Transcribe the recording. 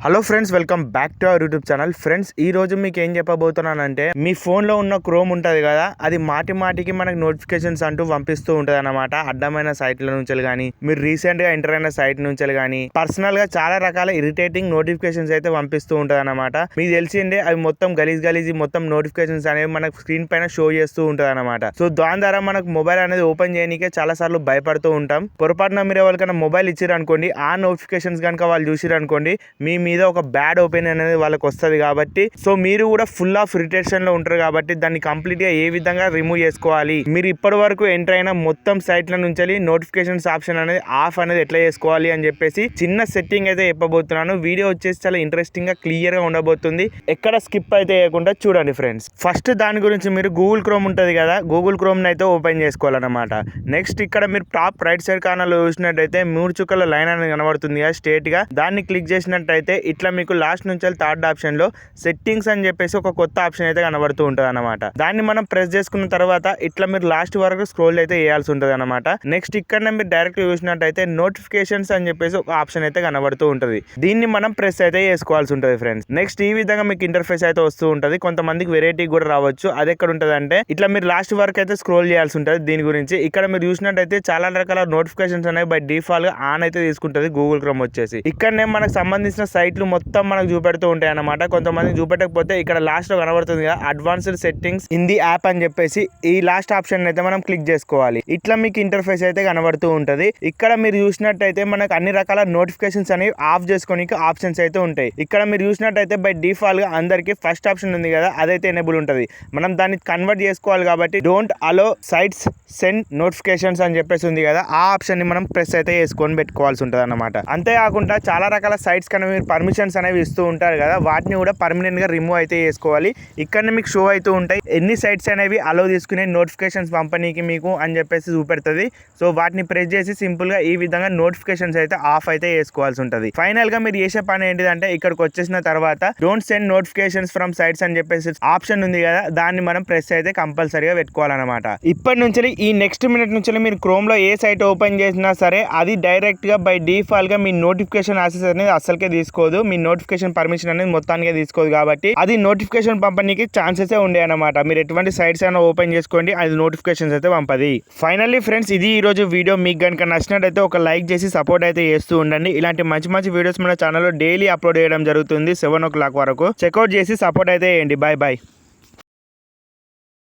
Hello friends, welcome back to our YouTube channel. Friends, ఈ రోజు మీకు ఏం చెప్పబోతున్నానంటే, మీ ఫోన్లో ఉన్న క్రోమ్ ఉంటుంది కదా, అది మాటికి మనకు నోటిఫికేషన్స్ అంటూ పంపిస్తూ ఉంటుంది అన్నమాట. అడ్డమైన సైట్ల నుంచి కానీ, మీరు రీసెంట్గా ఎంటర్ అయిన సైట్ నుంచి కానీ, పర్సనల్గా చాలా రకాల ఇరిటేటింగ్ నోటిఫికేషన్స్ అయితే పంపిస్తూ ఉంటుంది అన్నమాట. మీకు తెలిసిందే, అవి మొత్తం గలీజ్ మొత్తం నోటిఫికేషన్స్ అనేవి మనకు స్క్రీన్ పైన షో చేస్తూ ఉంటుంది అన్నమాట. సో దాని ద్వారా మనకు మొబైల్ అనేది ఓపెన్ చేయడానికే చాలా సార్లు భయపడుతూ ఉంటాం. పొరపాటున మీరు ఎవరికైనా మొబైల్ ఇచ్చారు అనుకోండి, ఆ నోటిఫికేషన్స్ కనుక వాళ్ళు చూసిరు అనుకోండి, మీ మీద ఒక బ్యాడ్ ఒపీనియన్ అనేది వాళ్ళకి వస్తుంది. కాబట్టి సో మీరు కూడా ఫుల్ ఆఫ్ ఇరిటేషన్ లో ఉంటారు. కాబట్టి దాన్ని కంప్లీట్ గా ఏ విధంగా రిమూవ్ చేసుకోవాలి, మీరు ఇప్పటి వరకు ఎంటర్ అయిన మొత్తం సైట్ల నుంచి నోటిఫికేషన్స్ ఆప్షన్ అనేది ఆఫ్ అనేది ఎట్లా చేసుకోవాలి అని చెప్పేసి చిన్న సెట్టింగ్ అయితే చెప్పబోతున్నాను. వీడియో వచ్చేసి చాలా ఇంట్రెస్టింగ్ గా క్లియర్ గా ఉండబోతుంది. ఎక్కడ స్కిప్ అయితే చేయకుండా చూడండి ఫ్రెండ్స్. ఫస్ట్ దాని గురించి మీరు గూగుల్ క్రోమ్ ఉంటుంది కదా, గూగుల్ క్రోమ్ అయితే ఓపెన్ చేసుకోవాలన్నమాట. నెక్స్ట్ ఇక్కడ మీరు టాప్ రైట్ సైడ్ కార్నర్ లో చూసినట్టయితే 3 చుక్కల లైన్ అనేది కనబడుతుంది కదా స్ట్రేట్ గా, దాన్ని క్లిక్ చేసినట్టయితే ఇట్లా మీకు లాస్ట్ నుంచి థర్డ్ ఆప్షన్ లో సెట్టింగ్స్ అని చెప్పేసి ఒక కొత్త ఆప్షన్ అయితే కనబడుతూ ఉంటుంది అనమాట. దాన్ని మనం ప్రెస్ చేసుకున్న తర్వాత ఇట్లా మీరు లాస్ట్ వరకు స్క్రోల్ అయితే చేయాల్సి ఉంటుంది అనమాట. నెక్స్ట్ ఇక్కడ మీరు డైరెక్ట్ చూసినట్టయితే నోటిఫికేషన్స్ అని చెప్పేసి ఒక ఆప్షన్ అయితే కనబడుతూ ఉంటుంది. దీన్ని మనం ప్రెస్ అయితే చేసుకోవాల్సి ఉంటుంది ఫ్రెండ్స్. నెక్స్ట్ ఈ విధంగా మీకు ఇంటర్ఫేస్ అయితే వస్తూ ఉంటుంది. కొంతమందికి వెరైటీ కూడా రావచ్చు. అది ఎక్కడ ఉంటుంది అంటే, ఇట్లా మీరు లాస్ట్ వరకు అయితే స్క్రోల్ చేయాల్సి ఉంటుంది. దీని గురించి ఇక్కడ మీరు చూసినట్టయితే చాలా రకాల నోటిఫికేషన్స్ అనేవి బై డిఫాల్ట్ గా ఆన్ అయితే తీసుకుంటుంది గూగుల్ క్రోమ్ వచ్చేసి. ఇక్కడనే మనకు సంబంధించిన సైట్లు మొత్తం మనకు చూపెడుతూ ఉంటాయి అన్నమాట. కొంతమంది చూపెట్టకపోతే ఇక్కడ లాస్ట్ లో కనబడుతుంది కదా advanced settings in the app అని చెప్పేసి, ఈ లాస్ట్ ఆప్షన్ అయితే మనం క్లిక్ చేసుకోవాలి. ఇట్లా మీకు ఇంటర్ఫేస్ అయితే కనబడుతూ ఉంటది. ఇక్కడ మీరు చూసినట్టయితే మనకు అన్ని రకాల నోటిఫికేషన్స్ అనేవి ఆఫ్ చేసుకోనికి ఆప్షన్స్ అయితే ఉంటాయి. ఇక్కడ మీరు చూసినట్టయితే బై డిఫాల్ట్ గా అందరికి ఫస్ట్ ఆప్షన్ ఉంది కదా, అదైతే ఎనేబుల్ ఉంటది. మనం దాన్ని కన్వర్ట్ చేసుకోవాలి కాబట్టి don't allow sites send notifications అని చెప్పేసి ఉంది కదా, ఆ ఆప్షన్ ని మనం ప్రెస్ అయితే చేసుకొని పెట్టుకోవాల్సి ఉంటుంది అన్నమాట. అంతేకాకుండా చాలా రకాల సైట్స్ కన్నా మీరు పర్మిషన్స్ అనేవి ఇస్తూ ఉంటారు కదా, వాటిని కూడా పర్మనెంట్ గా రిమూవ్ అయితే చేసుకోవాలి. ఇక్కడ మీకు షో అవుతూ ఉంటాయి ఎన్ని సైట్స్ అనేవి అలో తీసుకునే నోటిఫికేషన్స్ పంపనీకి మీకు అని చెప్పేసి చూపెడుతుంది. సో వాటిని ప్రెస్ చేసి సింపుల్ గా ఈ విధంగా నోటిఫికేషన్స్ అయితే ఆఫ్ అయితే చేసుకోవాల్సి ఉంటుంది. ఫైనల్ గా మీరు చేసే పని ఏంటిదంటే, ఇక్కడికి వచ్చేసిన తర్వాత don't send notifications from sites అని చెప్పేసి ఆప్షన్ ఉంది కదా, దాన్ని మనం ప్రెస్ అయితే కంపల్సరీగా పెట్టుకోవాలన్నమాట. ఇప్పటి నుంచి ఈ నెక్స్ట్ మినిట్ నుంచి మీరు క్రోమ్ లో ఏ సైట్ ఓపెన్ చేసినా సరే, అది డైరెక్ట్ గా బై డిఫాల్ట్ గా మీ నోటిఫికేషన్ యాక్సెస్ అనేది అసలుకే తీసుకోదు. మీ నోటిఫికేషన్ పర్మిషన్ అనేది మొత్తానికి తీసుకోదు. కాబట్టి అది నోటిఫికేషన్ పంపడానికి ఛాన్సెస్ ఉండే అన్నమాట. మీరు ఎటువంటి సైట్స్ అయినా ఓపెన్ చేసుకోండి, అది నోటిఫికేషన్స్ అయితే పంపది. ఫైనల్లీ ఫ్రెండ్స్, ఇది ఈ రోజు వీడియో. మీకు కనుక నచ్చినట్టయితే ఒక లైక్ చేసి సపోర్ట్ అయితే చేస్తూ ఉండండి. ఇలాంటి మంచి వీడియోస్ మన ఛానల్లో డైలీ అప్లోడ్ చేయడం జరుగుతుంది 7 o'clock వరకు. చెక్అవుట్ చేసి సపోర్ట్ అయితే చేయండి. బాయ్.